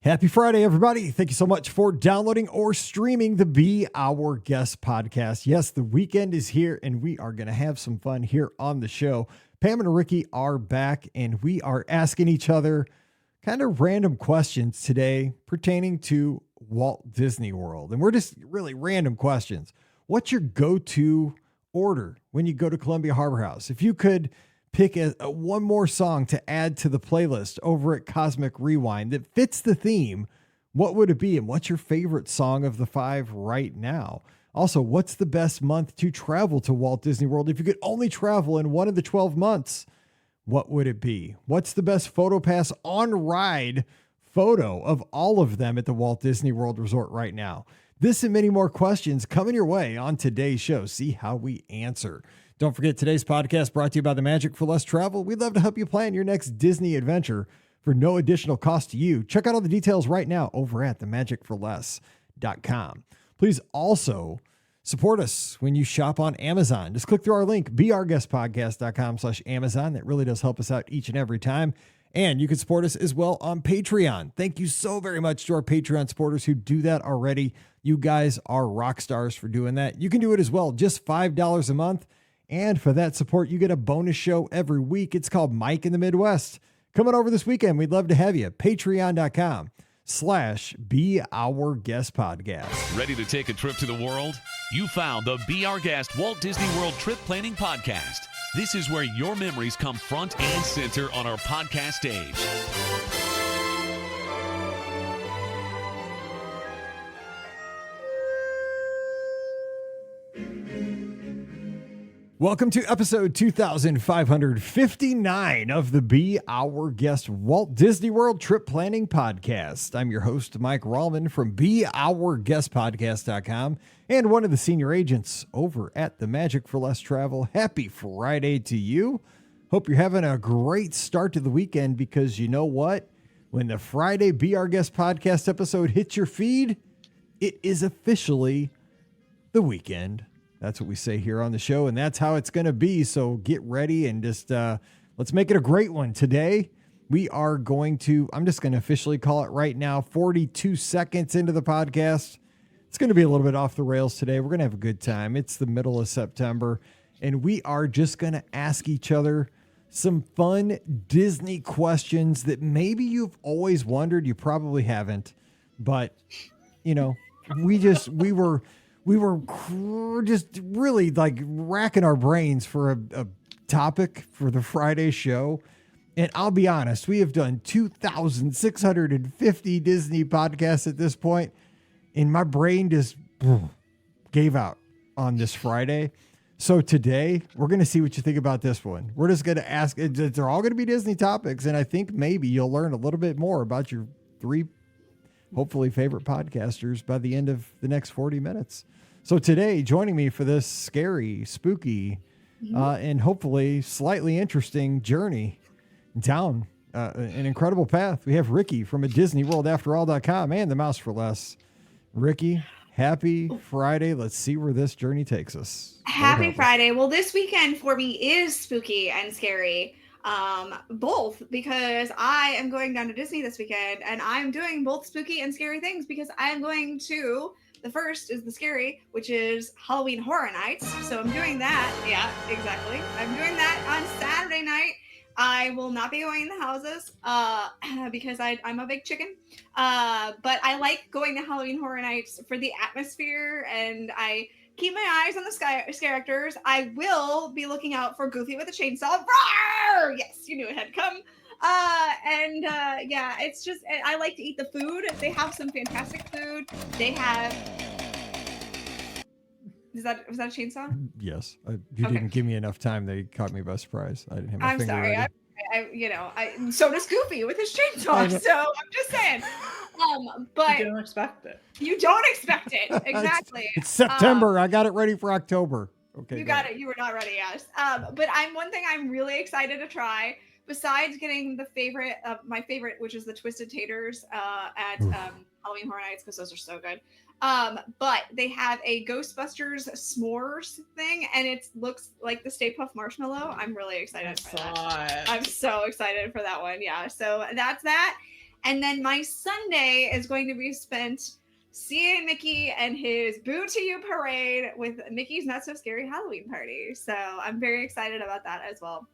Happy Friday, everybody. Thank you so much for downloading or streaming the Be Our Guest podcast. Yes, the weekend is here and we are going to have some fun here on the show. Pam and Ricky are back and we are asking each other kind of random questions today pertaining to Walt Disney World. And we're just really random questions. What's your go-to order when you go to Columbia Harbor House? If you could pick one more song to add to the playlist over at Cosmic Rewind that fits the theme, what would it be? And what's your favorite song of the 5 right now? Also, what's the best month to travel to Walt Disney World? If you could only travel in one of the 12 months, what would it be? What's the best photo pass on ride photo of all of them at the Walt Disney World Resort right now? This and many more questions coming your way on today's show. See how we answer. Don't forget, today's podcast brought to you by the Magic for Less Travel. We'd love to help you plan your next Disney adventure for no additional cost to you. Check out all the details right now over at themagicforless.com. Please also support us when you shop on Amazon. Just click through our link, beourguestpodcast.com/Amazon. That really does help us out each and every time. And you can support us as well on Patreon. Thank you so very much to our Patreon supporters who do that already. You guys are rock stars for doing that. You can do it as well, just $5 a month. And for that support, you get a bonus show every week. It's called Mike in the Midwest. Coming over this weekend, we'd love to have you. Patreon.com/Be Our Guest Podcast. Ready to take a trip to the world? You found the Be Our Guest Walt Disney World Trip Planning Podcast. This is where your memories come front and center on our podcast stage. Welcome to episode 2559 of the Be Our Guest Walt Disney World Trip Planning Podcast. I'm your host, Mike Rallman from BeOurGuestPodcast.com and one of the senior agents over at the Magic for Less Travel. Happy Friday to you. Hope you're having a great start to the weekend because you know what? When the Friday Be Our Guest Podcast episode hits your feed, it is officially the weekend. That's what we say here on the show, and that's how it's going to be. So get ready and just let's make it a great one. Today, we are going to, I'm just going to officially call it right now, 42 seconds into the podcast. It's going to be a little bit off the rails today. We're going to have a good time. It's the middle of September, and we are just going to ask each other some fun Disney questions that maybe you've always wondered. You probably haven't, but, you know, we were just really like racking our brains for a topic for the Friday show. And I'll be honest, we have done 2,650 Disney podcasts at this point, and my brain just gave out on this Friday. So today we're going to see what you think about this one. We're just going to ask, they're all going to be Disney topics. And I think maybe you'll learn a little bit more about your 3 hopefully favorite podcasters by the end of the next 40 minutes. So today, joining me for this scary, spooky, and hopefully slightly interesting journey down an incredible path, we have Ricky from a DisneyWorldAfterAll.com and the Mouse for Less. Ricky, happy Friday. Let's see where this journey takes us. Happy Friday. Well, this weekend for me is spooky and scary. Both, because I am going down to Disney this weekend and I'm doing both spooky and scary things because I am going to, the first is the scary, which is Halloween Horror Nights. So I'm doing that. Yeah, exactly. I'm doing that on Saturday night. I will not be going in the houses because I'm a big chicken. But I like going to Halloween Horror Nights for the atmosphere, and I keep my eyes on the characters. I will be looking out for Goofy with a chainsaw. Roar! Yes, you knew it had come. Yeah, it's just, I like to eat the food. They have some fantastic food. They have, was that a chainsaw? Yes. You didn't give me enough time. They caught me by surprise. I didn't have my finger ready. So does Goofy with his chainsaw. So I'm just saying. But you don't expect it. You don't expect it. Exactly. It's September. I got it ready for October. Okay. You got it. You were not ready. Yes. But one thing I'm really excited to try, besides getting my favorite, which is the Twisted Taters at Halloween Horror Nights, because those are so good. But they have a Ghostbusters s'mores thing, and it looks like the Stay Puft Marshmallow. I'm really excited for that. I'm so excited for that one. Yeah. So that's that. And then my Sunday is going to be spent seeing Mickey and his Boo to You parade with Mickey's Not So Scary Halloween party. So I'm very excited about that as well.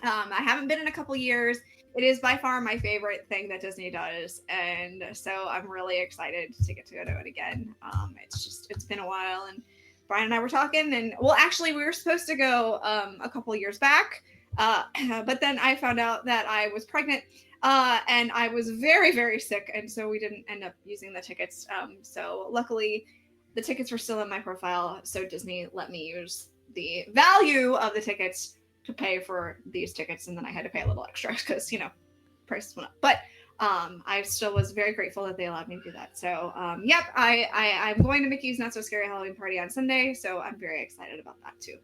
I haven't been in a couple years. It is by far my favorite thing that Disney does. And so I'm really excited to get to go to it again. It's been a while, and Brian and I were talking, and well, actually we were supposed to go a couple years back. But then I found out that I was pregnant, and I was very, very sick. And so we didn't end up using the tickets. So luckily the tickets were still in my profile. So Disney let me use the value of the tickets to pay for these tickets, and then I had to pay a little extra because prices went up. But I still was very grateful that they allowed me to do that. So yep, I'm going to Mickey's Not So Scary Halloween party on Sunday, so I'm very excited about that too.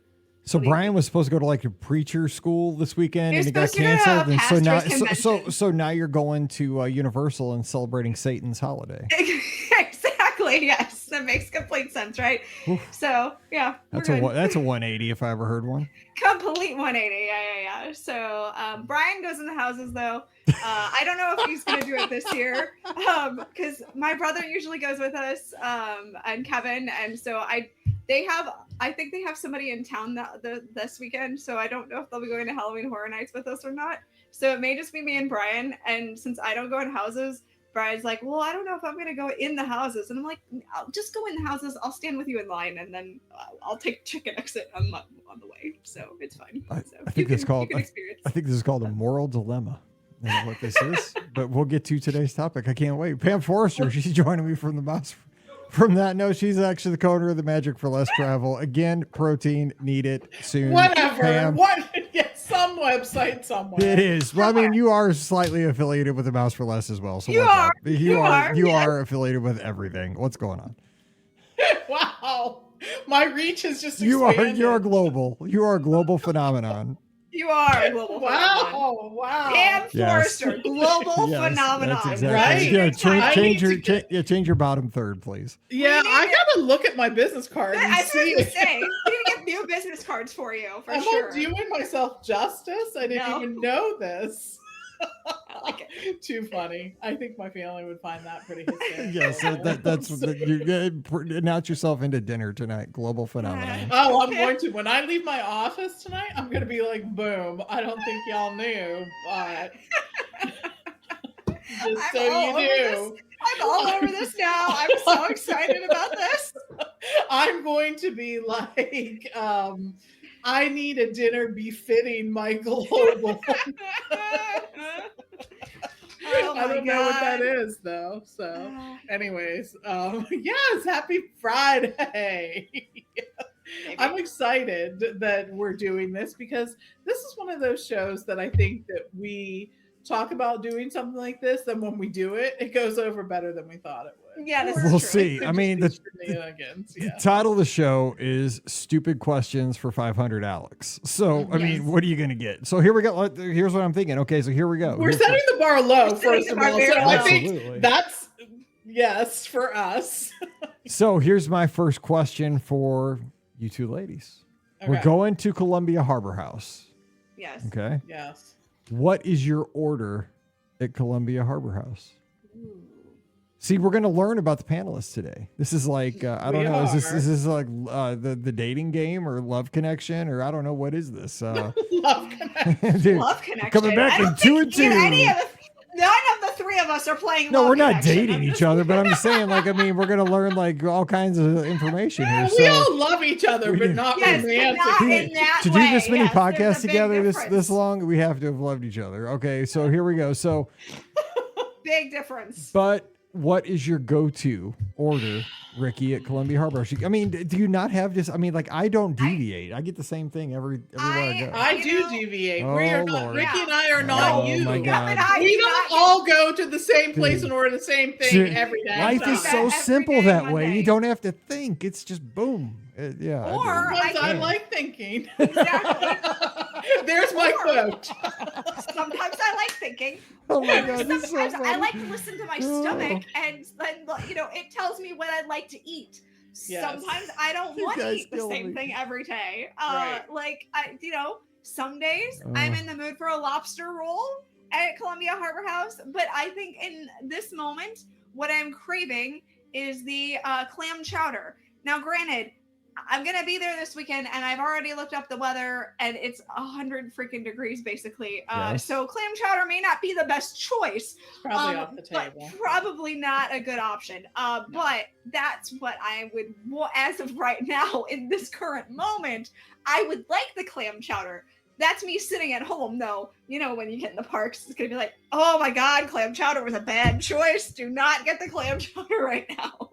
So Brian was supposed to go to like a preacher school this weekend, and it got supposed to go to a canceled. And so now, pastor's so now you're going to Universal and celebrating Satan's holiday. Exactly. Yes, that makes complete sense, right? Oof. So yeah, That's a 180 if I ever heard one. Complete 180. Yeah. So Brian goes in the houses though. I don't know if he's going to do it this year because my brother usually goes with us and Kevin, and so I think they have somebody in town this weekend, so I don't know if they'll be going to Halloween Horror Nights with us or not. So it may just be me and Brian, and since I don't go in houses, Brian's like, well, I don't know if I'm going to go in the houses. And I'm like, I'll just go in the houses. I'll stand with you in line, and then I'll take chicken exit on the way. So it's fine. I think this is called a moral dilemma. That's what this is. But we'll get to today's topic. I can't wait. Pam Forrester, she's joining me from the mouse. From that note, she's actually the co-owner of the Magic for Less Travel. Again, protein, need it soon. Whatever. Pam. Some website somewhere. It is. Well, I mean, you are slightly affiliated with the Mouse for Less as well. So you are. You Yes. are affiliated with everything. What's going on? Wow. My reach has just expanded. You are global. You are a global phenomenon. You are a global phenomenon. Wow. Pam Forrester, global phenomenon. That's exactly. Right? Yeah, change your bottom third, please. Yeah, I gotta look at my business card. I was going to say, we need to get new business cards for you, for sure. Am I doing myself justice? I didn't even know this. I like it. Too funny. I think my family would find that pretty hysterical. Yes, that's you announce yourself into dinner tonight. Global phenomenon. Oh, I'm going to. When I leave my office tonight, I'm going to be like, boom. I don't think y'all knew, but just so you do. I'm all over this now. I'm so excited about this. I'm going to be like, I need a dinner befitting my global. I don't know what that is though. So anyways, yes, happy Friday. I'm excited that we're doing this because this is one of those shows that I think that we talk about doing something like this, and when we do it, it goes over better than we thought it would. Yeah, this we'll is true. see. I mean, the title of the show is Stupid Questions for 500 Alex. So, I mean, what are you going to get? So here we go. Here's what I'm thinking. Okay, so here we go. We're setting the bar low, first of all. So I Absolutely. think that's, yes, for us. So here's my first question for you two ladies. Okay. We're going to Columbia Harbor House. Yes. Okay. Yes. What is your order at Columbia Harbor House? See, we're going to learn about the panelists today. This is like, I don't know, is this like the dating game or love connection, or I don't know, what is this? Love connection. Dude, love connection. Coming back in 2 and 2. None of the three of us are playing No, love we're not connection. dating each other, but I'm just saying, like, I mean, we're going to learn like all kinds of information here. We all love each other, but not romantically. To do this many podcasts together this long, we have to have loved each other. Okay, so here we go. So big difference. But what is your go-to order, Ricky, at Columbia Harbor? I mean, do you not have this? I mean, like, I don't deviate. I get the same thing everywhere I go. I do deviate. Oh, we are not, Ricky and I are not you. My God. We don't all go to the same place and order the same thing every day. Life is so simple that way. You don't have to think. It's just boom. Yeah. Or I like thinking. Exactly. There's my quote. Sometimes I like thinking. Oh my God, this is so Sometimes funny. I like to listen to my stomach, and it tells me what I'd like to eat. Yes. Sometimes I don't want to eat the same thing every day. Right. Some days I'm in the mood for a lobster roll, at Columbia Harbor House, but I think in this moment, what I'm craving is the clam chowder. Now, granted, I'm gonna be there this weekend, and I've already looked up the weather, and it's 100 freaking degrees basically. Yes. So clam chowder may not be the best choice. Probably off the table. Probably not a good option. No. But that's what I would, as of right now, in this current moment, I would like the clam chowder. That's me sitting at home, though. You know, when you get in the parks, it's gonna be like, oh my god, clam chowder was a bad choice. Do not get the clam chowder right now.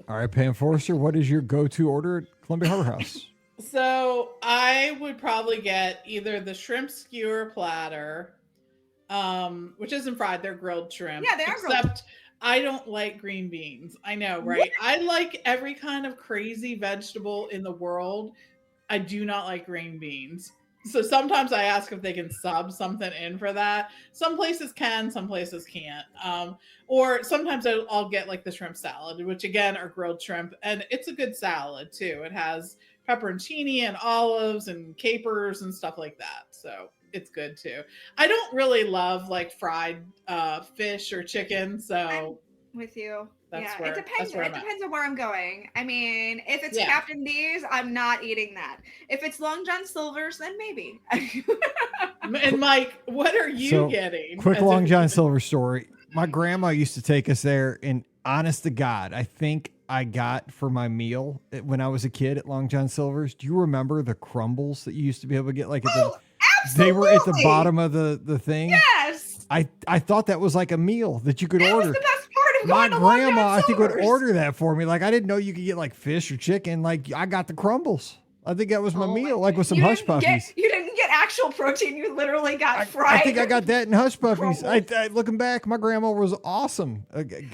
All right, Pam Forrester, what is your go-to order at Columbia Harbor House? So I would probably get either the shrimp skewer platter, which isn't fried, they're grilled shrimp. Yeah, they are grilled. Except I don't like green beans. I know, right? What? I like every kind of crazy vegetable in the world. I do not like green beans. So sometimes I ask if they can sub something in for that. Some places can, some places can't. Or sometimes I'll get like the shrimp salad, which again are grilled shrimp, and it's a good salad too. It has pepperoncini and olives and capers and stuff like that. So it's good too. I don't really love like fried fish or chicken. So I'm with you. It depends. It depends on where I'm going. I mean, if it's Captain D's, I'm not eating that. If it's Long John Silver's, then maybe. And Mike, what are you getting? Quick Long John Silver story. My grandma used to take us there, and honest to God, I think I got for my meal when I was a kid at Long John Silver's. Do you remember the crumbles that you used to be able to get? Absolutely. They were at the bottom of the thing. Yes. I thought that was like a meal that you could order. Was the best part of my going grandma, I think, would order that for me. Like, I didn't know you could get like fish or chicken. Like, I got the crumbles. I think that was my meal, like with some hush puppies. You didn't get actual protein. You literally got fried. I think I got that in hush puppies. Looking back, my grandma was awesome.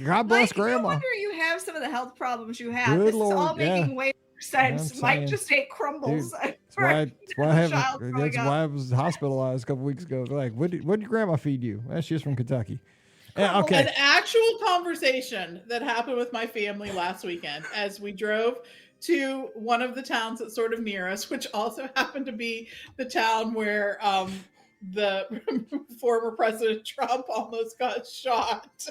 God bless Grandma. No wonder you have some of the health problems you have. Good this Lord, is all making way more sense. Mike just ate crumbles. Dude, that's why I was hospitalized a couple weeks ago. Like, what did your grandma feed you? Well, she's from Kentucky. Okay. An actual conversation that happened with my family last weekend as we drove to one of the towns that's sort of near us, which also happened to be the town where the former President Trump almost got shot.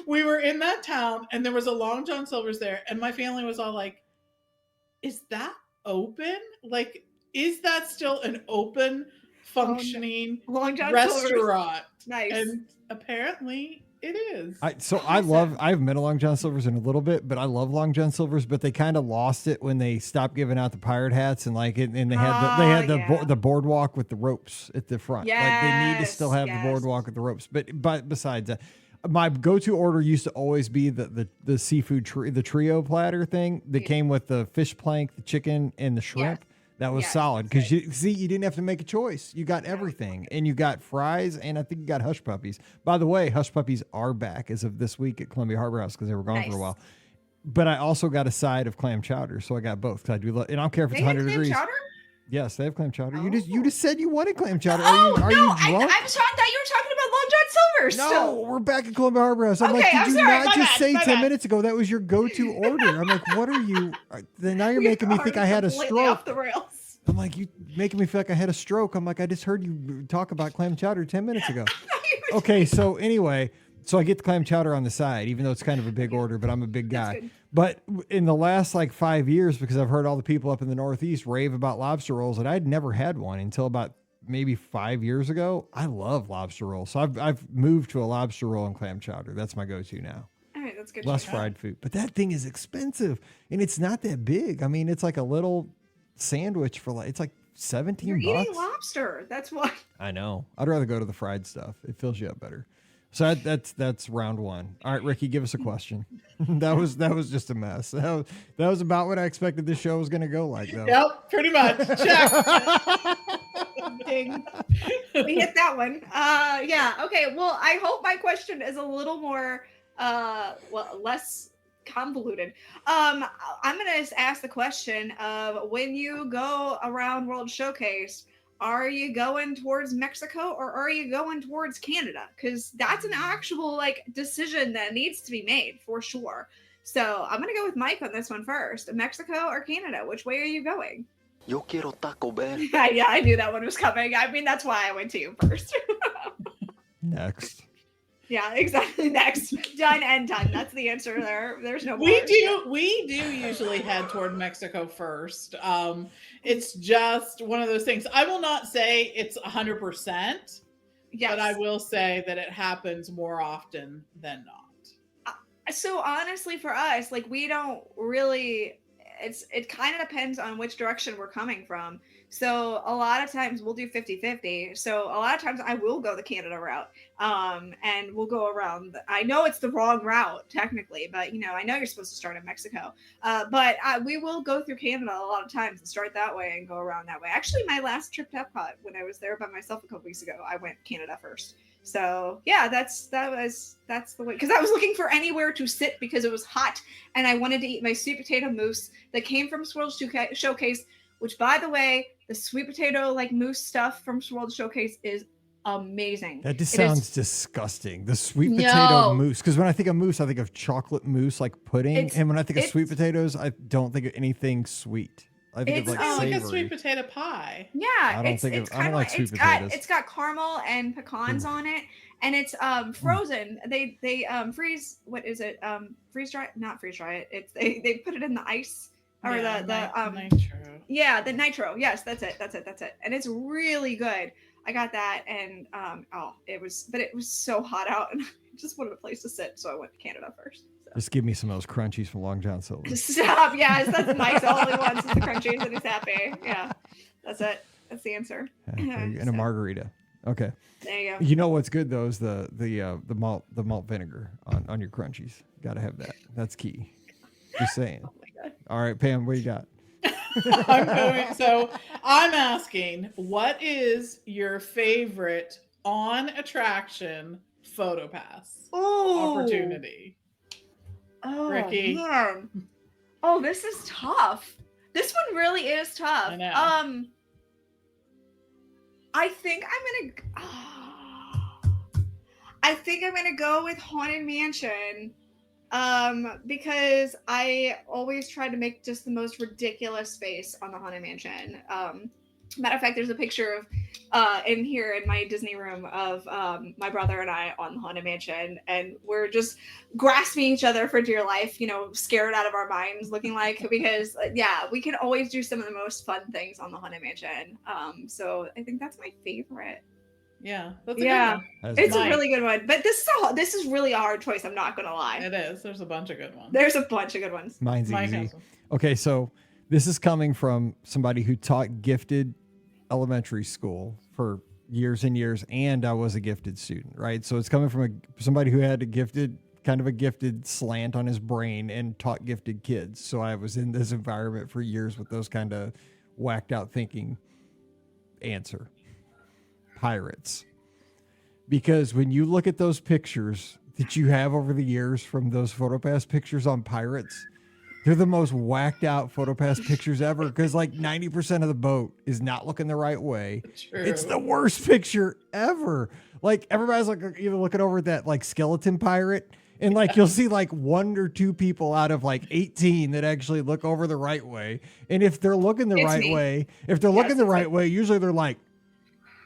We were in that town, and there was a Long John Silver's there, and my family was all like, is that open? Like, is that still an open, functioning Long John restaurant? Silver's. Nice. And apparently it is. I've been to Long John Silver's in a little bit, but I love Long John Silver's, but they kind of lost it when they stopped giving out the pirate hats and they had the boardwalk with the ropes at the front. Yes, like they need to still have the boardwalk with the ropes. But besides that, my go-to order used to always be the seafood the trio platter thing that came with the fish plank, the chicken, and the shrimp. Yes. That was solid because you didn't have to make a choice. You got everything, and you got fries, and I think you got hush puppies. By the way, hush puppies are back as of this week at Columbia Harbor House because they were gone for a while. But I also got a side of clam chowder, so I got both. Cause I do, and I don't care if it's 100 degrees. Chowder? Yes, they have clam chowder. Oh. You just said you wanted clam chowder. Are you drunk? I thought you were talking about Long John Silver's. No, we're back at Columbia Harbor House. I'm like, did you not just say 10 minutes ago that was your go-to order? I'm like, what are you? Then now you're making me think I had a stroke. Off the rails. I'm like, you making me feel like I had a stroke. I'm like, I just heard you talk about clam chowder 10 minutes ago. Okay, so anyway, so I get the clam chowder on the side, even though it's kind of a big order, but I'm a big guy. But in the last 5 years, because I've heard all the people up in the Northeast rave about lobster rolls, and I'd never had one until about maybe 5 years ago. I love lobster rolls. So I've moved to a lobster roll and clam chowder. That's my go-to now. All right, that's good. Less fried food. But that thing is expensive, and it's not that big. I mean, it's like a little sandwich for it's like $17. You're eating lobster. That's why. I know. I'd rather go to the fried stuff. It fills you up better. So that's round one. All right, Ricky, give us a question. that was just a mess. That was about what I expected this show was going to go like, though. Yep, pretty much. Check. Ding. We hit that one. Yeah. Okay. Well, I hope my question is a little more, less convoluted. I'm going to ask the question of when you go around World Showcase, are you going towards Mexico or are you going towards Canada? Because that's an actual decision that needs to be made for sure. So I'm going to go with Mike on this one first. Mexico or Canada? Which way are you going? Yo quiero Taco Bell. Yeah, I knew that one was coming. I mean, that's why I went to you first. Next. Yeah, exactly. Next. Done and done. That's the answer there. There's no more. We do usually head toward Mexico first. It's just one of those things. I will not say it's 100%, Yes. but I will say that it happens more often than not. So honestly, for us, like, we don't really, it kind of depends on which direction we're coming from. So a lot of times we'll do 50-50. So a lot of times I will go the Canada route, and we'll go around. I know it's the wrong route technically, but I know you're supposed to start in Mexico. But we will go through Canada a lot of times and start that way and go around that way. Actually, my last trip to Epcot, when I was there by myself a couple weeks ago, I went Canada first. So yeah, that's the way, because I was looking for anywhere to sit because it was hot and I wanted to eat my sweet potato mousse that came from Swirl Showcase, which, by the way, the sweet potato like mousse stuff from Swirl Showcase is amazing. That just sounds disgusting. The sweet potato mousse, because when I think of mousse, I think of chocolate mousse like pudding, and when I think of sweet potatoes, I don't think of anything sweet. I think of like savory. Like a sweet potato pie. Yeah, I don't like sweet potatoes. It's got caramel and pecans on it, and it's frozen. They freeze. What is it? Freeze dry? Not freeze dry it. It's they put it in the ice or the nitro. Yeah, the nitro. Yes, that's it. And it's really good. I got that, and it was so hot out, and I just wanted a place to sit, so I went to Canada first. Just give me some of those crunchies from Long John Silver. Stop. Yes, that's Mike's all he wants is the crunchies and he's happy. Yeah, that's it. That's the answer. And a margarita. Okay. There you go. You know what's good though is the malt vinegar on your crunchies. Got to have that. That's key. Just saying. Oh my God. All right, Pam, what you got? I'm asking, what is your favorite on attraction photo pass opportunity? Oh, Ricky. Man. Oh, this is tough. This one really is tough. I know. I think I'm gonna go with Haunted Mansion, because I always try to make just the most ridiculous space on the Haunted Mansion. Matter of fact, there's a picture of in here in my Disney room of my brother and I on the Haunted Mansion, and we're just grasping each other for dear life, scared out of our minds, looking like, because we can always do some of the most fun things on the Haunted Mansion. So I think that's my favorite. Yeah, that's a good one. It's a really good one, but this is really a hard choice. I'm not gonna lie. It is. There's a bunch of good ones. Mine's easy. Okay, so this is coming from somebody who taught gifted elementary school for years and years, and I was a gifted student, right? So it's coming from somebody who had a gifted slant on his brain and taught gifted kids. So I was in this environment for years with those kind of whacked out thinking. Answer: Pirates. Because when you look at those pictures that you have over the years from those PhotoPass pictures on Pirates, they're the most whacked out PhotoPass pictures ever, because like 90% of the boat is not looking the right way. True. It's the worst picture ever. Like everybody's like either looking over at that like skeleton pirate, and like you'll see like 1 or 2 people out of like 18 that actually look over the right way. And if they're looking the right way, usually they're like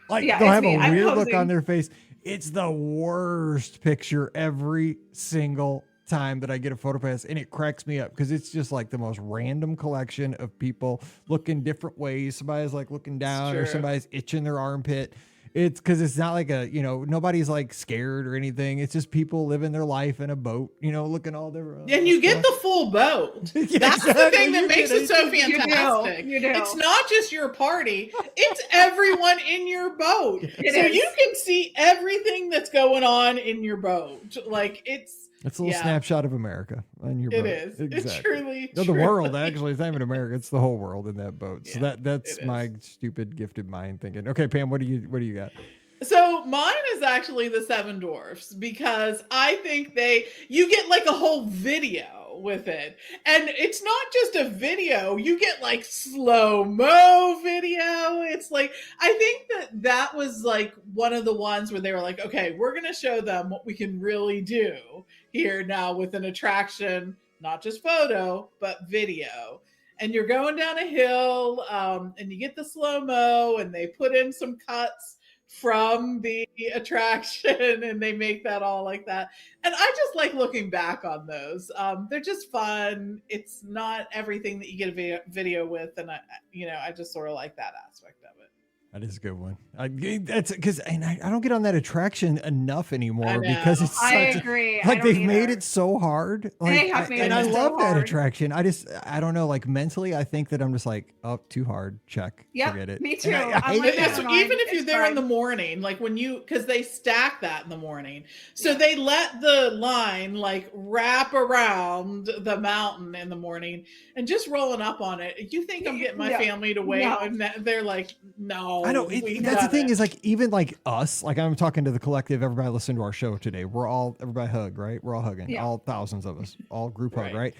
they'll have a weird look on their face. It's the worst picture every single time that I get a PhotoPass, and it cracks me up because it's just like the most random collection of people looking different ways. Somebody's like looking down, or somebody's itching their armpit. It's because it's not like nobody's like scared or anything. It's just people living their life in a boat, looking all their. And you get the full boat. That's the thing that makes it so fantastic. You do. It's not just your party; it's everyone in your boat. You can see everything that's going on in your boat. Like it's a little snapshot of America on your boat. It is. Exactly. It's truly the world. Actually, it's not even America. It's the whole world in that boat. So that's my stupid gifted mind thinking. Okay, Pam, what do you got? So mine is actually the Seven Dwarfs, because I think you get like a whole video with it. And it's not just a video, you get like slow-mo video. It's like, I think that was like one of the ones where they were like, okay, we're going to show them what we can really do here now with an attraction, not just photo, but video. And you're going down a hill, and you get the slow-mo, and they put in some cuts from the attraction, and they make that all like that. And I just like looking back on those. They're just fun. It's not everything that you get a video with, and I just sort of like that aspect of it. That is a good one. That's because I don't get on that attraction enough anymore because it's such. I agree. Like they've made it so hard. Like, they have made it I so love that hard. attraction. I don't know. Like mentally, I think that I'm just like, oh, too hard. Check. Yep, Forget it. me too. I hate like, that. So even if you're there in fine. the morning, like because they stack that in the morning, so they let the line like wrap around the mountain in the morning, and just rolling up on it. You think I'm getting my family to wait? And they're like, no. I know. That's the thing is like even like us. Like I'm talking to the collective. Everybody listen to our show today. Everybody hug, right? We're all hugging. All thousands of us, all group hug, right?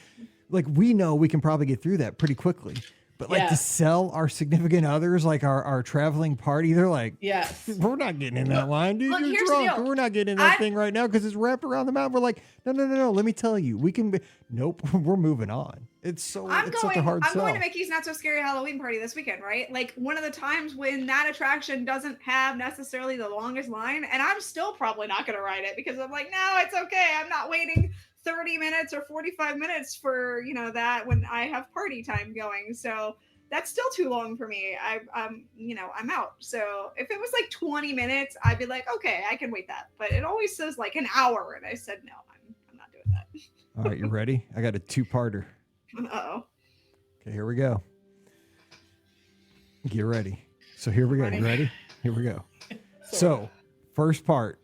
Like we know we can probably get through that pretty quickly. But like to sell our significant others, like our traveling party, they're like, yes, we're not getting in that line, dude. Look, You're drunk. We're not getting in that thing right now because it's wrapped around the mountain. We're like, no. Let me tell you, we can be. Nope, we're moving on. It's such a hard sell. I'm going to Mickey's Not So Scary Halloween party this weekend, right? Like one of the times when that attraction doesn't have necessarily the longest line, and I'm still probably not going to ride it because I'm like, no, it's okay. I'm not waiting 30 minutes or 45 minutes for that when I have party time going. So that's still too long for me. I'm out. So if it was like 20 minutes, I'd be like, okay, I can wait that. But it always says like an hour, and I said no, I'm not doing that. All right, you ready? I got a two-parter. Uh-oh. Okay, here we go. Get ready. So here we go. You ready? Here we go. So first part,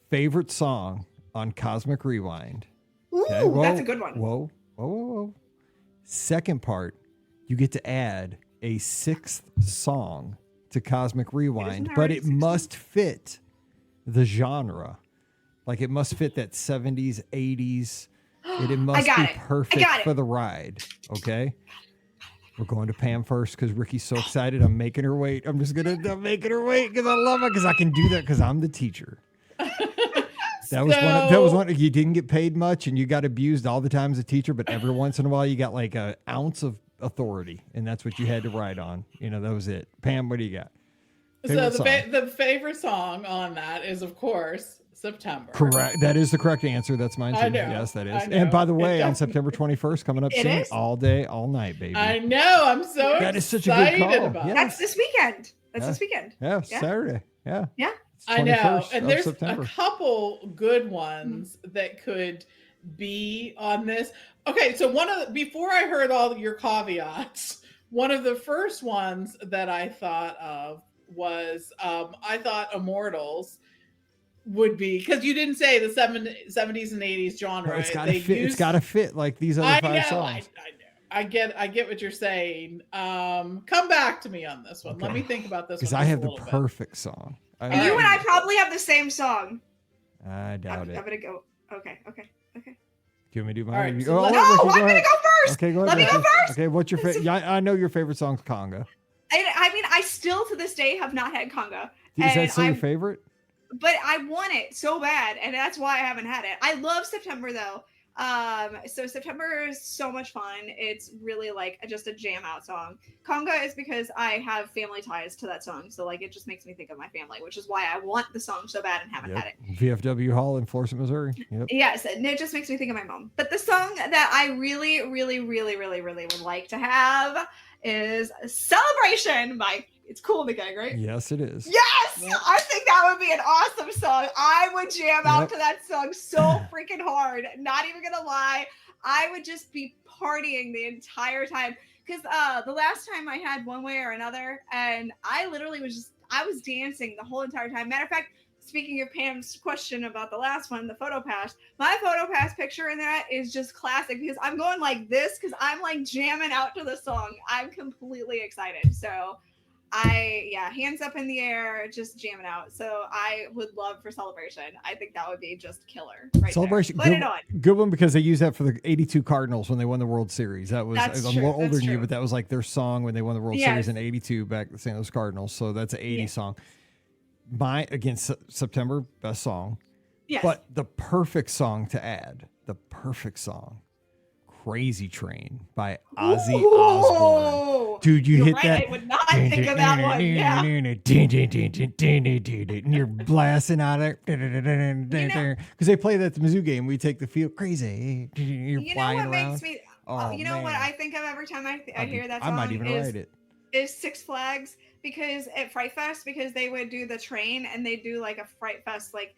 favorite song on Cosmic Rewind. Ooh, okay, that's a good one. Whoa. Second part, you get to add a sixth song to Cosmic Rewind, but it must fit the genre. Like it must fit that 70s, 80s. It must be perfect for the ride. Okay. We're going to Pam first because Ricky's so excited. I'm making her wait. I'm making her wait because I love it because I can do that because I'm the teacher. That was one. You didn't get paid much and you got abused all the time as a teacher, but every once in a while you got like an ounce of authority, and that's what you had to ride on. That was it. Pam, what do you got? The favorite song on that is, of course, September. Correct. That is the correct answer. That's mine too. Yes, that is. And by the way, on September 21st, coming up soon, all day, all night, baby. I know. I'm so excited. That is such a good call. Yes. That's this weekend. This weekend. Yeah, Saturday. Yeah. I know. And there's a couple good ones that could be on this. Okay, so before I heard all your caveats, one of the first ones that I thought of was I thought Immortals would be, because you didn't say the 70s and 80s genre. It's got to fit. It's got to fit like these other five songs. I get what you're saying. Come back to me on this one. Okay. Let me think about this one. Because I have the perfect song. You and I probably have the same song. I doubt it. I'm gonna go. Okay. Do you want me to do mine? All right, I'm gonna go first. Okay, go ahead. Let me go first. Okay, what's your favorite? I know your favorite song's Conga. I mean, I still to this day have not had Conga. Is that still your favorite? But I want it so bad, and that's why I haven't had it. I love September though. So September is so much fun. It's really like just a jam out song. Conga is because I have family ties to that song. So like, it just makes me think of my family, which is why I want the song so bad and haven't had it. VFW Hall in Florissant, Missouri. Yep. Yes. And it just makes me think of my mom. But the song that I really, really, really, really, really would like to have is Celebration by It's Cool in the Gang, right? Yes, it is. Yes! Yep. I think that would be an awesome song. I would jam out to that song so freaking hard. Not even gonna lie. I would just be partying the entire time. Because the last time I had One Way or Another, and I literally I was dancing the whole entire time. Matter of fact, speaking of Pam's question about the last one, the photo pass, my photo pass picture in that is just classic because I'm going like this because I'm like jamming out to the song. I'm completely excited. So hands up in the air, just jamming out. So I would love for Celebration. I think that would be just killer. Right, Celebration, put it on. Good one because they used that for the '82 Cardinals when they won the World Series. I'm a little older than you, but that was like their song when they won the World Series in '82 back at the St. Louis Cardinals. So that's an '80s song. Against September, best song. Yes. But the perfect song to add, Crazy Train by Ozzy Osbourne. Dude, you You're hit right, that. I would not think of that one. Yeah. And you're blasting out it. Because they play that at the Mizzou game. We take the field crazy. You're You know flying what around. makes me? Oh, you know what man. I think of every time I hear that song I might even write it. is Six Flags, because at Fright Fest, because they would do the train and they do like a Fright Fest like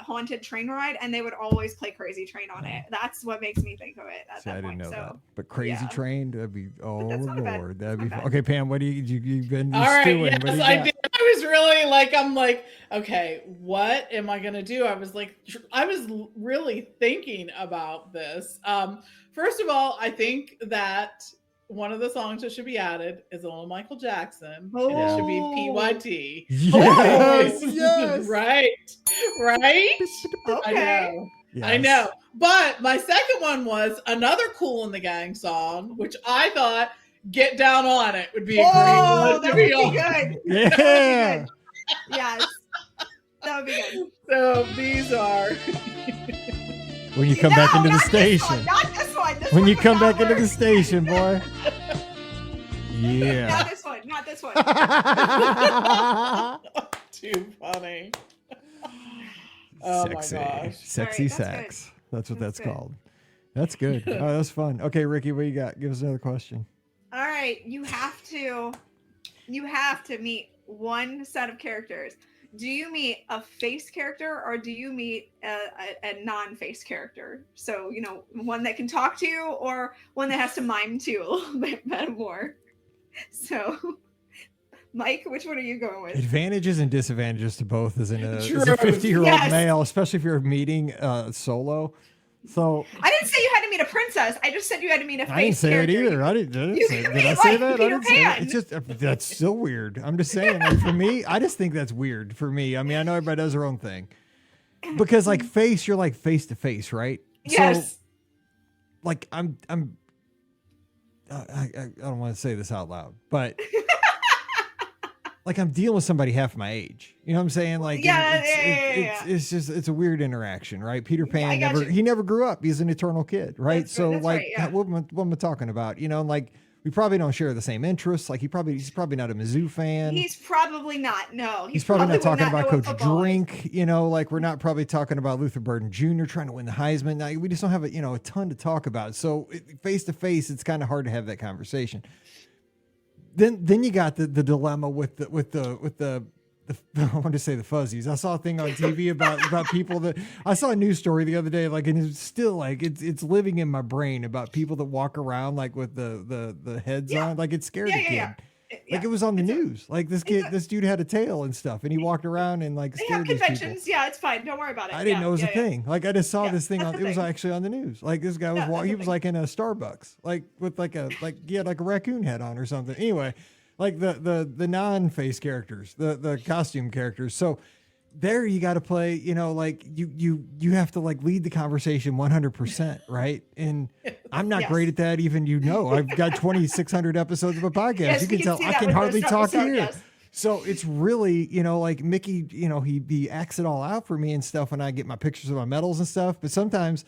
haunted train ride, and they would always play Crazy Train on it. That's what makes me think of it at See, that I didn't point. know So that. But Crazy Train, that'd be, oh that's not Lord, that'd be not fun. bad. Okay, Pam, what do you've been All right, stewing? yes, What do you I got? did. I was really like, I'm like, okay, what am I gonna do? I was like, I was really thinking about this. First of all, I think that one of the songs that should be added is a little Michael Jackson. And it should be PYT. Yes, yes. Right. Okay. I know. Yes. I know. But my second one was another Cool in the Gang song, which I thought Get Down On It would be a great one. That would be good. Yeah. That would be good. Yes. That would be good. So these are When you come back into the not station. Not this one. This When one you would come not back into the work. station, boy. Yeah. Not this one. Not this one. too funny. Oh Sexy. my gosh. Sexy All right, that's sex. That's what That's that's good. called. That's good. Oh, that's fun. Okay, Ricky, what you got? Give us another question. All right, you have to meet one set of characters. Do you meet a face character or do you meet a non-face character? So, you know, one that can talk to you or one that has to mime to you a little bit more. So, Mike, which one are you going with? Advantages and disadvantages to both as a Truth. 50-year-old Yes. male, especially if you're meeting solo. So I didn't say you had to meet a princess. I just said you had to meet a face I didn't say character. it either. I didn't You say, can did I meet, say like, that? I Peter didn't say that. Pan. It's just that's still weird. I'm just saying, like, for me, I just think that's weird for me. I mean, I know everybody does their own thing. Because like face, you're like face to face, right? Yes. So like I don't want to say this out loud, but like I'm dealing with somebody half my age. You know what I'm saying? Like Yeah, it's just it's a weird interaction, right? Peter I Pan got you. never grew up. He's an eternal kid, right? That's So right, like yeah. what am I talking about? You know, like we probably don't share the same interests. Like he's probably not a Mizzou fan. He's probably not. No, He's probably not would talking know about what Coach football is. Drink, you know, like we're not probably talking about Luther Burden Jr. trying to win the Heisman. Now, we just don't have a ton to talk about. So face to face, it's kind of hard to have that conversation. Then you got the dilemma with the I want to say the fuzzies. I saw a thing on TV about people that I saw a news story the other day, like, and it's still like it's living in my brain about people that walk around like with the heads on, like it scared a kid. Yeah. Like it was on the news. Like this dude had a tail and stuff, and he walked around and like They have scared these people. conventions. Yeah, it's fine. Don't worry about it. I didn't know it was a thing. Like I just saw Yeah, this thing that's on. the It was thing. actually on the news. Like this guy was Yeah, that's he the was thing. like in a Starbucks, like with he had like a raccoon head on or something. Anyway, like the non-face characters, the costume characters. So there you got to play. You know, like you have to like lead the conversation 100%, right? And I'm not Yes. great at that. Even I've got 2,600 episodes of a podcast. Yes, you we can can tell see I that can with hardly this talk episode, here. yes. So it's really, like Mickey, he acts it all out for me and stuff when I get my pictures of my medals and stuff. But sometimes,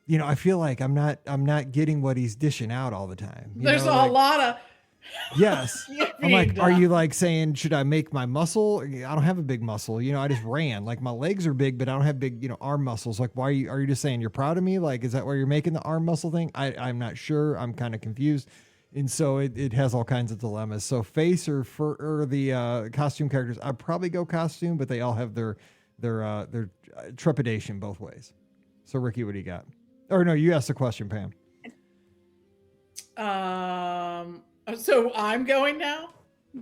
I feel like I'm not getting what he's dishing out all the time. There's a lot of yes. Yeah, I'm like, being are done. you like saying, should I make my muscle? I don't have a big muscle. I just ran. Like my legs are big, but I don't have big, arm muscles. Like, why are you just saying you're proud of me? Like, is that where you're making the arm muscle thing? I'm not sure. I'm kind of confused. And so it has all kinds of dilemmas. So face or the costume characters, I'd probably go costume, but they all have their trepidation both ways. So Ricky, what do you got? Or no, you asked the question, Pam. So I'm going now.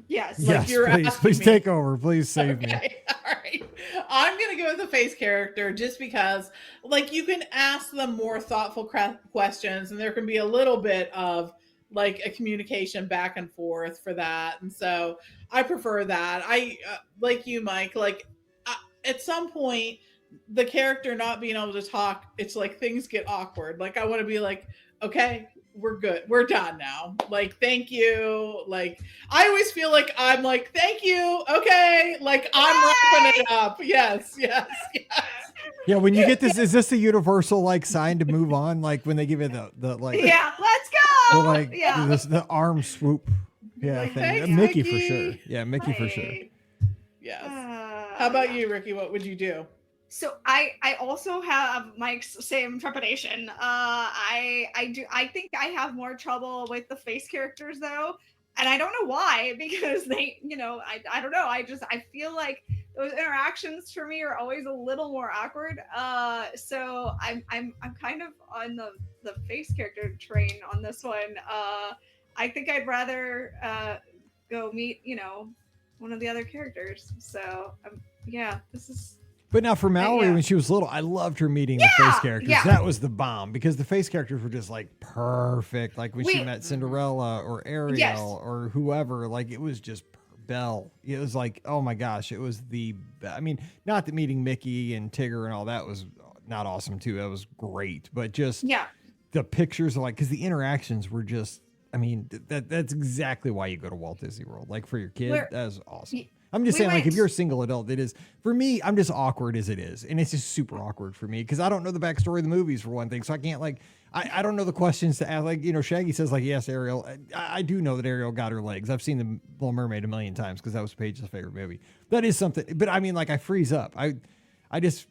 Yes. Like Yes, you're please asking me. take over. Please save me. Okay, all right. I'm gonna go with the face character just because, like, you can ask them more thoughtful questions, and there can be a little bit of like a communication back and forth for that. And so I prefer that. I like you, Mike. Like at some point, the character not being able to talk, it's like things get awkward. Like I want to be like, okay, we're good. We're done now. Like, thank you. Like, I always feel like I'm like, thank you. Okay. Like I'm wrapping it up. Yes. Yeah, when you get this, is this the universal like sign to move on? Like when they give you the like? Yeah. Let's go. the, like yeah. the arm swoop. Yeah, Like, thing. thanks, Mickey Mickey. for sure. Yeah, Mickey for sure. Yes. How about you, Ricky? What would you do? So I also have Mike's same trepidation. I think I have more trouble with the face characters though, and I don't know why, because they, I don't know. I feel like those interactions for me are always a little more awkward. So I'm kind of on the face character train on this one. I think I'd rather go meet, one of the other characters. So yeah, this is. But now for Mallory, yeah. when she was little, I loved her meeting the face characters. Yeah. That was the bomb because the face characters were just like perfect. Like when she met Cinderella or Ariel or whoever, like it was just Belle. It was like, oh my gosh, it was not that meeting Mickey and Tigger and all that was not awesome too. That was great. But just the pictures of because the interactions were just, that's exactly why you go to Walt Disney World. Like for your kid, that was awesome. I'm just saying, if you're a single adult, it is. For me, I'm just awkward as it is. And it's just super awkward for me because I don't know the backstory of the movies, for one thing. So I can't, I don't know the questions to ask. Shaggy says, yes, Ariel. I do know that Ariel got her legs. I've seen The Little Mermaid a million times because that was Paige's favorite movie. That is something. But I freeze up. It's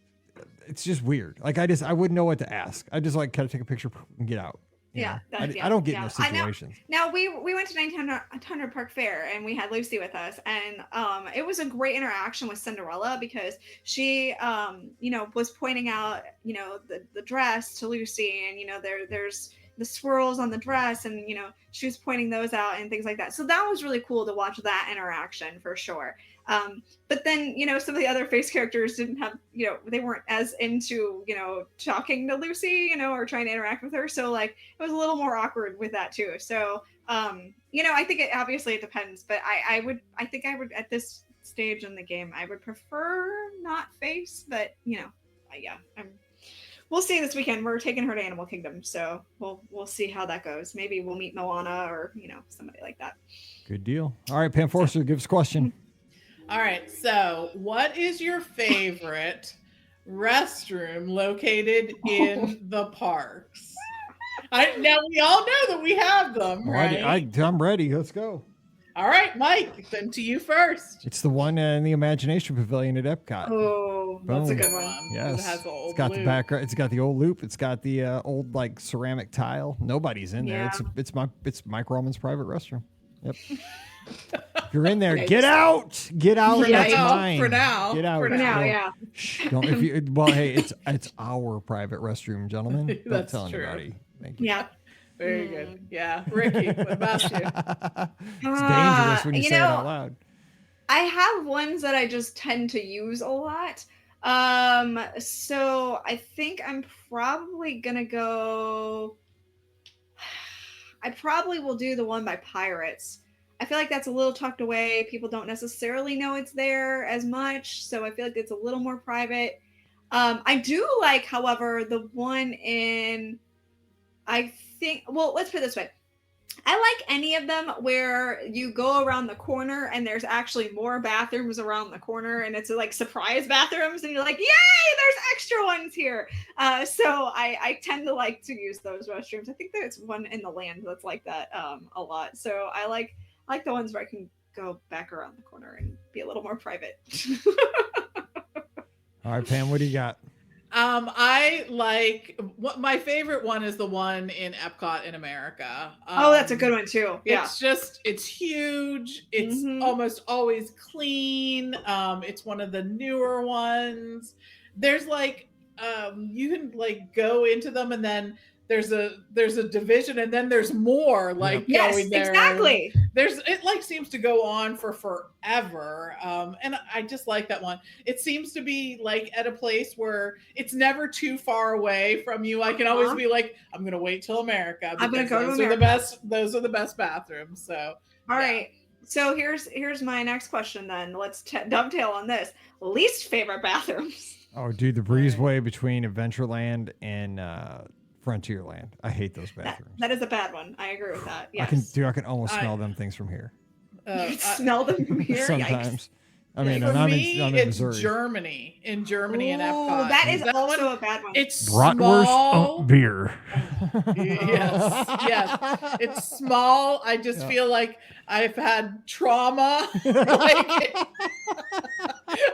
just weird. I wouldn't know what to ask. I just kind of take a picture and get out. I don't get in those situations. Now we went to 1900 Park Fair and we had Lucy with us, and it was a great interaction with Cinderella because she was pointing out the dress to Lucy, and there's the swirls on the dress, and she was pointing those out and things like that. So that was really cool to watch that interaction for sure. But then, some of the other face characters didn't have, they weren't as into, talking to Lucy, or trying to interact with her. So it was a little more awkward with that too. So, I think it depends, but I think I would at this stage in the game, I would prefer not face, but we'll see this weekend. We're taking her to Animal Kingdom. So we'll see how that goes. Maybe we'll meet Moana or, somebody like that. Good deal. All right, Pam Forster, give us a question. All right. So, what is your favorite restroom located in the parks? Now we all know that we have them, right? I'm ready. Let's go. All right, Mike. Then to you first. It's the one in the Imagination Pavilion at Epcot. Oh, that's a good one. Yes, it's got the background. It's got the old loop. It's got the old ceramic tile. Nobody's in there. It's Mike Roman's private restroom. Yep. If you're in there, get out. Get out. That's mine. For now. Get out. For now, yeah. Shh, hey, it's our private restroom, gentlemen. Don't tell anybody. Thank you. Yeah. Very good. Yeah. Ricky, what about you? It's dangerous when you say it out loud. I have ones that I just tend to use a lot. So I think I'm probably gonna go. I probably will do the one by Pirates. I feel like that's a little tucked away. People don't necessarily know it's there as much, so I feel like it's a little more private. I do like, however, the one in. Let's put it this way. I like any of them where you go around the corner and there's actually more bathrooms around the corner, and it's surprise bathrooms, and you're like, yay, there's extra ones here. So I tend to like to use those restrooms. I think there's one in the land that's like that a lot. So I like the ones where I can go back around the corner and be a little more private. All right, Pam, what do you got? I like my favorite one is the one in Epcot in America. That's a good one too. Yeah. It's huge. It's almost always clean. It's one of the newer ones. There's you can go into them, and then there's a division, and then there's more going there. Exactly. It seems to go on for forever. And I just like that one. It seems to be at a place where it's never too far away from you. I can always be I'm going to wait till America. I'm going to go to America. Those are the best bathrooms. So, all right. So here's my next question then. Let's dovetail on this. Least favorite bathrooms. Oh, dude, the breezeway between Adventureland and Frontierland. I hate those bathrooms. That is a bad one. I agree with that. Yes. I can almost smell them things from here. You smell them from here? Sometimes. I mean, For and I'm me, in it's Missouri. Germany. In Germany and Ooh, Epcot. that is That also one, a bad one. it's Bratwurst small. beer. Yes. It's small. I just feel like I've had trauma. Like,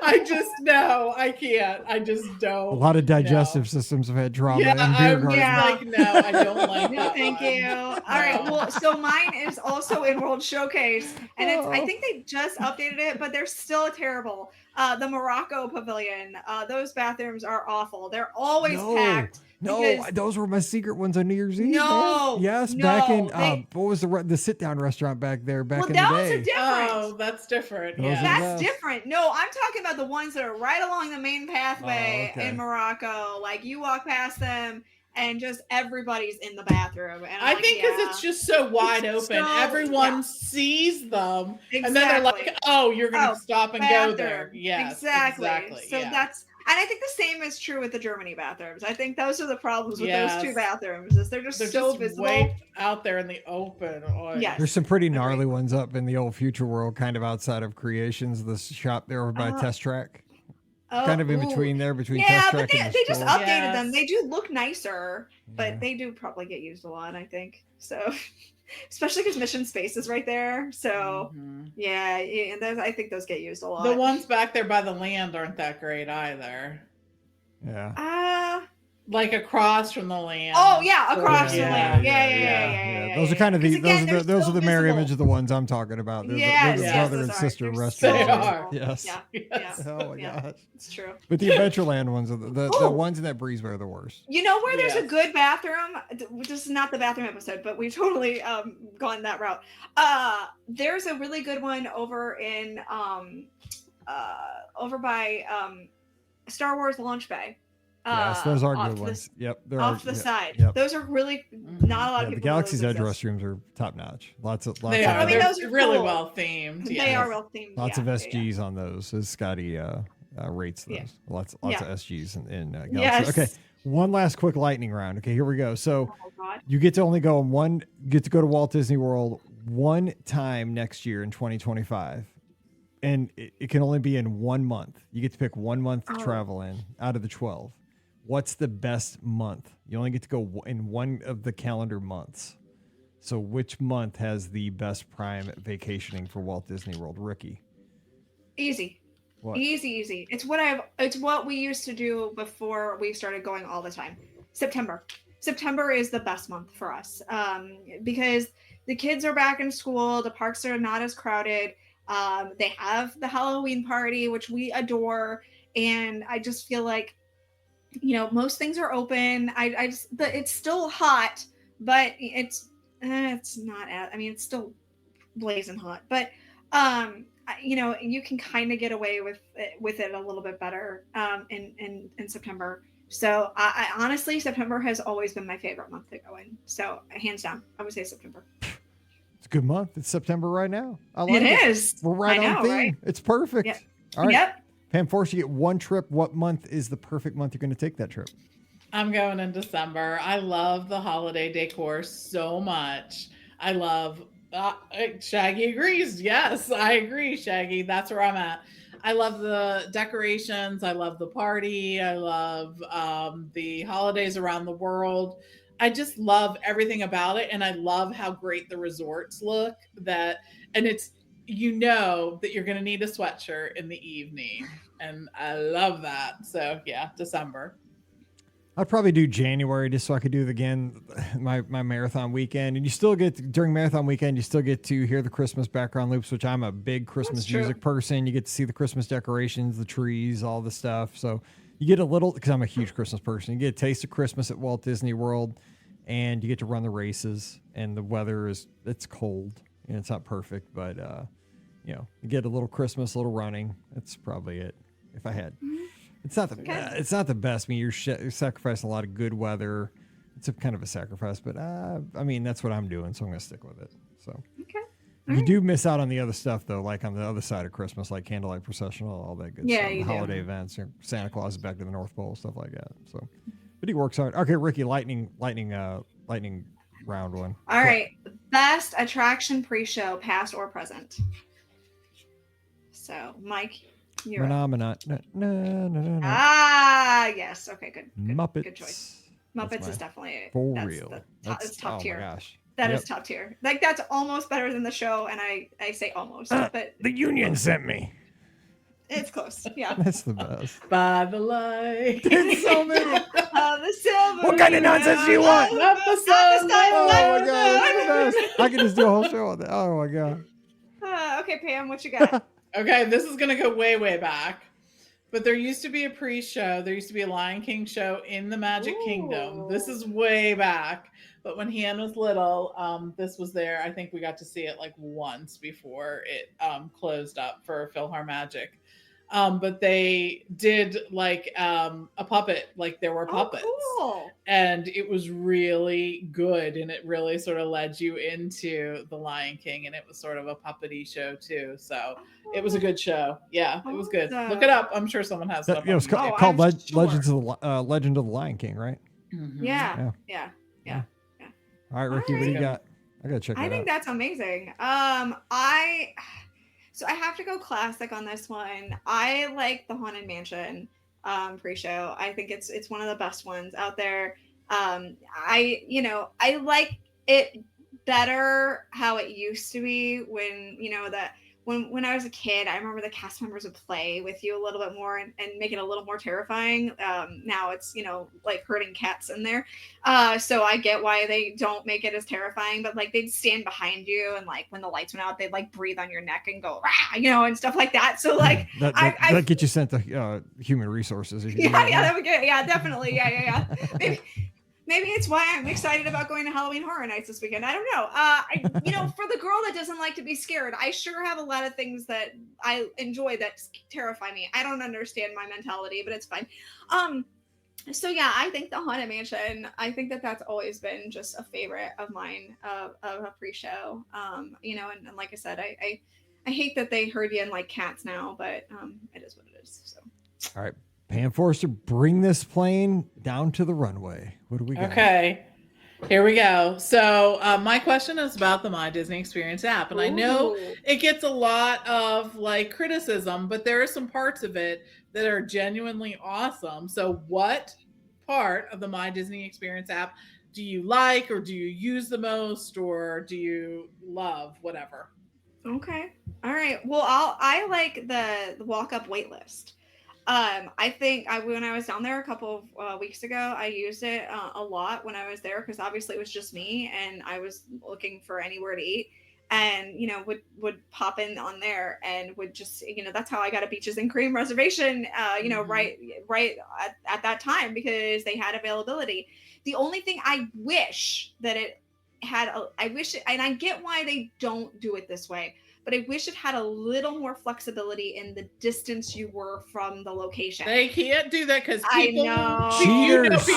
I just know I can't. I just don't. A lot of digestive systems have had trauma Yeah, in beer I'm garden. like, no, I don't like No, that. thank one. you. All right. Well, so mine is also in World Showcase, and I think they just updated it, but they're still terrible. The Morocco Pavilion. Those bathrooms are awful. They're always packed. No, those were my secret ones on New Year's Eve. No, man. Yes, no, back in what was the sit down restaurant back there back in the day? Well, that was a different. Oh, that's different. Those Yeah, are That's different. No, I'm talking about the ones that are right along the main pathway in Morocco. Like you walk past them and just everybody's in the bathroom. And I think because it's just so wide open, everyone sees them, and then they're like, "Oh, you're gonna stop and go there." Yeah, exactly. So that's. And I think the same is true with the Germany bathrooms. I think those are the problems with those two bathrooms. Is they're just visible, way out there in the open. Yes. There's some pretty gnarly ones up in the old Future World, kind of outside of Creations, the shop there over by Test Track. Kind of in between there, between Test Track and they just store. updated them. They do look nicer, but they do probably get used a lot, I think. So, especially because Mission Space is right there. So, and those, I think those get used a lot. The ones back there by the land aren't that great either. Yeah. Like across from the land. Oh yeah, across the land. Yeah. Those are kind of those are the mirror image of the ones I'm talking about. They're the brother and sister restaurants. They are. Yes. Yes. Oh my gosh. It's true. But the Adventureland ones are the ones in that breezeway are the worst. You know where there's a good bathroom? This is not the bathroom episode, but we've totally gone that route. There's a really good one over in over by Star Wars Launch Bay. Yes, those are good ones. Yep, they're off the side. Yep. Those are really not a lot of people. The Galaxy's Edge restrooms are top notch. Lots of. They are. I mean, those are really well themed. They are well themed. Lots of SGs on those. As Scotty rates those. Lots of SGs in Galaxy. Yes. Okay, one last quick lightning round. Okay, here we go. So you get to only go to Walt Disney World one time next year in 2025. And it can only be in 1 month. You get to pick 1 month to travel in out of the 12. What's the best month? You only get to go in one of the calendar months. So which month has the best prime vacationing for Walt Disney World? Ricky. Easy. What? Easy. It's what we used to do before we started going all the time. September. September is the best month for us. Because the kids are back in school, the parks are not as crowded. They have the Halloween party, which we adore. And I just feel like, most things are open. It's still hot, but it's not, it's still blazing hot, but, you can kind of get away with it a little bit better, in September. So I honestly, September has always been my favorite month to go in. So hands down, I would say September. It's a good month. It's September right now. I like it. Is. We're right on theme. Right? It's perfect. Yep. All right. Yep. Pam Force, you get one trip. What month is the perfect month you're going to take that trip? I'm going in December. I love the holiday decor so much. I love, Shaggy agrees. Yes, I agree, Shaggy. That's where I'm at. I love the decorations. I love the party. I love the holidays around the world. I just love everything about it. And I love how great the resorts look and it's, that you're going to need a sweatshirt in the evening. And I love that. So yeah, December. I'd probably do January just so I could do it again, my marathon weekend. And you still get, during marathon weekend, you still get to hear the Christmas background loops, which I'm a big Christmas music person. You get to see the Christmas decorations, the trees, all the stuff. So you get a little, because I'm a huge Christmas person, you get a taste of Christmas at Walt Disney World, and you get to run the races, and the weather it's cold and it's not perfect, but you get a little Christmas, a little running. That's probably it. If I had, it's not the best. I mean, you're sacrificing a lot of good weather. It's a kind of a sacrifice, but that's what I'm doing, so I'm gonna stick with it. So you do miss out on the other stuff though, like on the other side of Christmas, like candlelight processional, all that good stuff, holiday events, Santa Claus is back to the North Pole, stuff like that. So, but he works hard. Okay, Ricky, lightning round one. All right, best attraction pre-show, past or present. So, Mike, you're up. Phenomenon. No. Yes. Okay, good. Muppets. Good choice. Muppets is definitely for real. That's top tier. Oh my gosh. That is top tier. Like, that's almost better than the show, and I say almost, but The union sent me. it's close. Yeah. That's the best. By the light. It's so many. The silver. What kind of nonsense do you want? Not the sun. Oh my god, that's the best. I could just do a whole show on that. Oh my god. Okay, Pam, what you got? Okay, this is gonna go way, way back. But there used to be a pre-show. There used to be a Lion King show in the Magic Kingdom. This is way back. But when Hian was little, this was there. I think we got to see it like once before it closed up for PhilharMagic. But they did like a puppet, like there were puppets. Cool. And it was really good. And it really sort of led you into the Lion King. And it was sort of a puppety show too. So it was a good show. Yeah, it was good. Look it up. I'm sure someone has it. It was called Legend of the Lion King, right? Mm-hmm. Yeah. All right, Ricky, what do you got? I gotta check that out. I think that's amazing. So I have to go classic on this one. I like the Haunted Mansion pre-show. I think it's one of the best ones out there. I like it better how it used to be when when I was a kid. I remember the cast members would play with you a little bit more and make it a little more terrifying. Now it's like herding cats in there. So I get why they don't make it as terrifying, but like they'd stand behind you and like when the lights went out, they'd like breathe on your neck and go, rah, and stuff like that. So like that get you sent to human resources. If you that would get, definitely. Yeah. Maybe it's why I'm excited about going to Halloween Horror Nights this weekend. I don't know. For the girl that doesn't like to be scared, I sure have a lot of things that I enjoy that terrify me. I don't understand my mentality, but it's fine. So yeah, I think the Haunted Mansion, I think that's always been just a favorite of mine of a pre-show. And like I said, I hate that they herd you in like cats now, but it is what it is. So. All right. Pam Forrester, bring this plane down to the runway. What do we got? Okay, here we go. So my question is about the My Disney Experience app. And I know it gets a lot of like criticism, but there are some parts of it that are genuinely awesome. So what part of the My Disney Experience app do you like, or do you use the most, or do you love, whatever? Okay. All right. Well, I like the walk-up wait list. I think when I was down there a couple of weeks ago, I used it a lot when I was there because obviously it was just me and I was looking for anywhere to eat and, would pop in on there and would just, that's how I got a Beaches and Cream reservation, right at that time because they had availability. The only thing I wish that it had, and I get why they don't do it this way, but I wish it had a little more flexibility in the distance you were from the location. They can't do that because people, cheaters,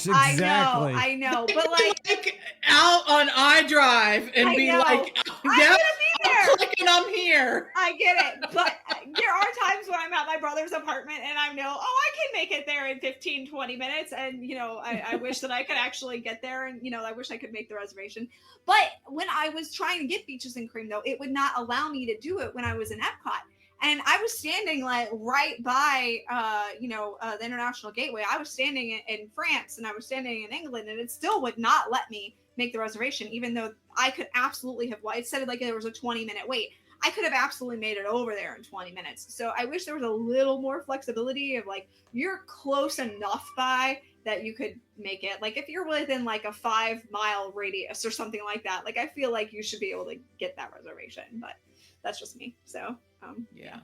exactly. I know, but like out on iDrive and be like, yeah, I'm clicking, I'm here. I get it, but there are times when I'm at my brother's apartment and I know, I can make it there in 15, 20 minutes, and I wish that I could actually get there, and I wish I could make the reservation. But when I was trying to get Beaches and Cream, though, it would not allow me to do it when I was in Epcot. And I was standing like right by, the International Gateway. I was standing in France and I was standing in England, and it still would not let me make the reservation, even though I could absolutely have. It said like there was a 20-minute wait. I could have absolutely made it over there in 20 minutes. So I wish there was a little more flexibility of like you're close enough by that you could make it. Like if you're within like a 5-mile radius or something like that, like I feel like you should be able to get that reservation, but that's just me. So yeah.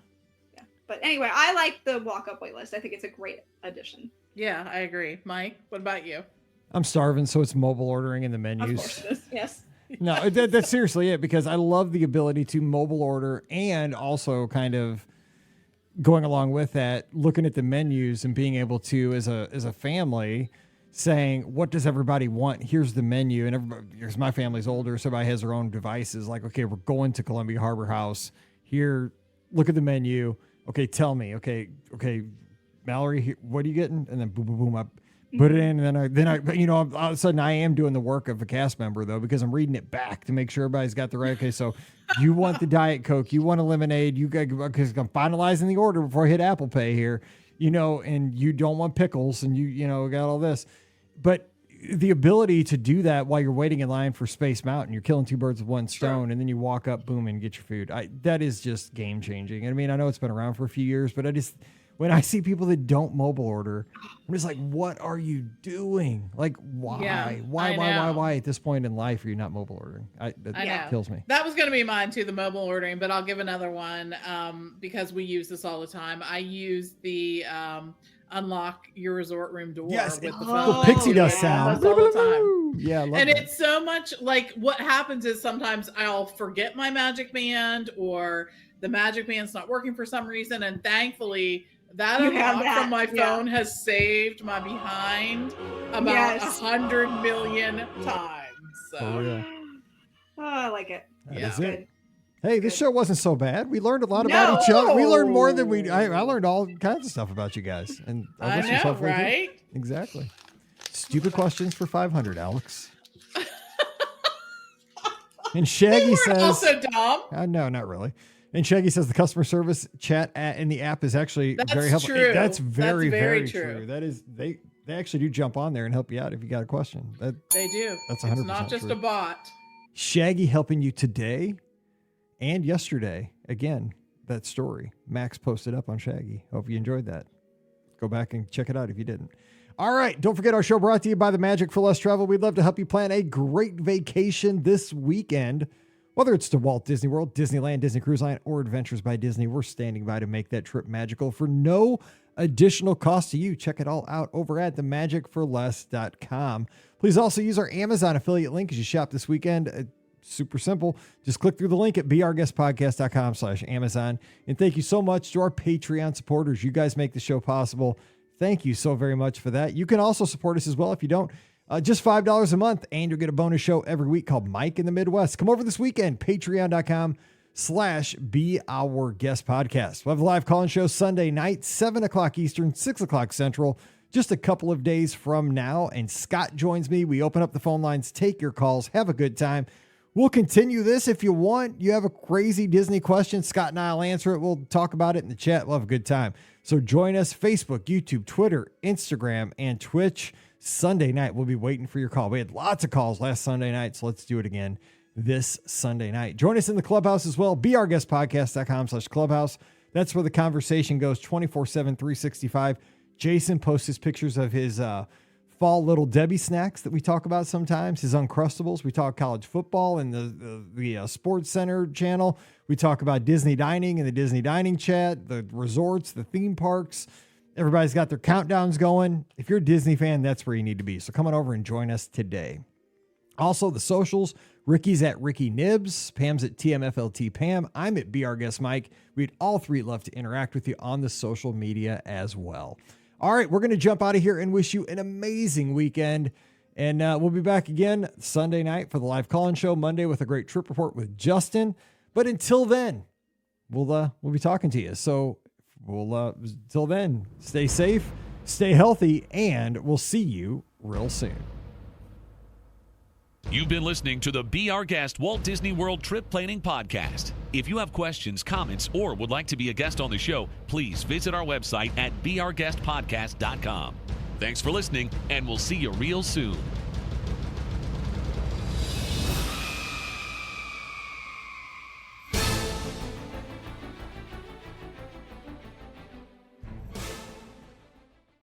But anyway, I like the walk-up wait list. I think it's a great addition. Yeah, I agree. Mike, what about you? I'm starving, so it's mobile ordering in the menus. Of course it is. Yes. No, that's seriously it, because I love the ability to mobile order and also kind of going along with that, looking at the menus and being able to, as a family, saying, what does everybody want? Here's the menu. And everybody, because my family's older, so everybody has their own devices. Like, okay, we're going to Columbia Harbor House. Here, look at the menu. Okay, tell me. Okay, Mallory, what are you getting? And then boom, boom, boom. Put it in, and then I, you know, all of a sudden I am doing the work of a cast member though, because I'm reading it back to make sure everybody's got the right. Okay, so you want the Diet Coke, you want a lemonade, you got, because I'm finalizing the order before I hit Apple Pay here, you know, and you don't want pickles, and you know, got all this, but the ability to do that while you're waiting in line for Space Mountain, you're killing two birds with one stone, and then you walk up, boom, and get your food. That is just game changing. I mean, I know it's been around for a few years, but when I see people that don't mobile order, I'm just like, what are you doing? Like, why? Yeah, Why at this point in life are you not mobile ordering? That kills me. That was going to be mine too, the mobile ordering, but I'll give another one because we use this all the time. I use the unlock your resort room door with the phone. Pixie dust sound. All the time. Yeah, I love and that. It's so much like what happens is sometimes I'll forget my Magic Band, or the Magic Band's not working for some reason, and thankfully that unlock from my phone has saved my behind about 100 million times. So. I like it. That's it. Hey, this show wasn't so bad. We learned a lot about each other. We learned more than I learned all kinds of stuff about you guys. And I know, right? Exactly. Stupid questions for 500, Alex. And Shaggy says, also dumb. No, not really. And Shaggy says the customer service chat in the app is actually very helpful. True. That's very, very true. true. That is, they actually do jump on there and help you out if you got a question. They do. That's 100%. It's not just true. a bot. Shaggy helping you today and yesterday. Again, that story Max posted up on Shaggy. Hope you enjoyed that. Go back and check it out if you didn't. All right. Don't forget our show brought to you by the Magic for Less Travel. We'd love to help you plan a great vacation this weekend. Whether it's to Walt Disney World, Disneyland, Disney Cruise Line, or Adventures by Disney, we're standing by to make that trip magical for no additional cost to you. Check it all out over at themagicforless.com. Please also use our Amazon affiliate link as you shop this weekend. Super simple. Just click through the link at beourguestpodcast.com/Amazon. And thank you so much to our Patreon supporters. You guys make the show possible. Thank you so very much for that. You can also support us as well if you don't. Just $5 a month, and you'll get a bonus show every week called Mike in the Midwest. Come over this weekend, patreon.com/beourguestpodcast. We'll have a live call-in show Sunday night, 7 o'clock Eastern, 6 o'clock Central, just a couple of days from now. And Scott joins me. We open up the phone lines, take your calls, have a good time. We'll continue this if you want. You have a crazy Disney question, Scott and I will answer it. We'll talk about it in the chat. We'll have a good time. So join us, Facebook, YouTube, Twitter, Instagram, and Twitch. Sunday night, we'll be waiting for your call. We had lots of calls last Sunday night, so let's do it again this Sunday night. Join us in the clubhouse as well, beourguestpodcast.com/clubhouse. That's where the conversation goes 24/7, 365. Jason posts his pictures of his fall Little Debbie snacks that we talk about sometimes, his Uncrustables. We talk college football in the Sports Center channel. We talk about Disney dining in the Disney dining chat, the resorts, the theme parks. Everybody's got their countdowns going. If you're a Disney fan, that's where you need to be. So come on over and join us today. Also, the socials. Ricky's at Ricky Nibs. Pam's at TMFLT Pam. I'm at BRGuest Mike. We'd all three love to interact with you on the social media as well. All right, we're going to jump out of here and wish you an amazing weekend. And we'll be back again Sunday night for the live call-in show, Monday with a great trip report with Justin. But until then, we'll be talking to you. So till then, stay safe, stay healthy, and we'll see you real soon. You've been listening to the Be Our Guest Walt Disney World Trip Planning Podcast. If you have questions, comments, or would like to be a guest on the show, please visit our website at beourguestpodcast.com. Thanks for listening, and we'll see you real soon.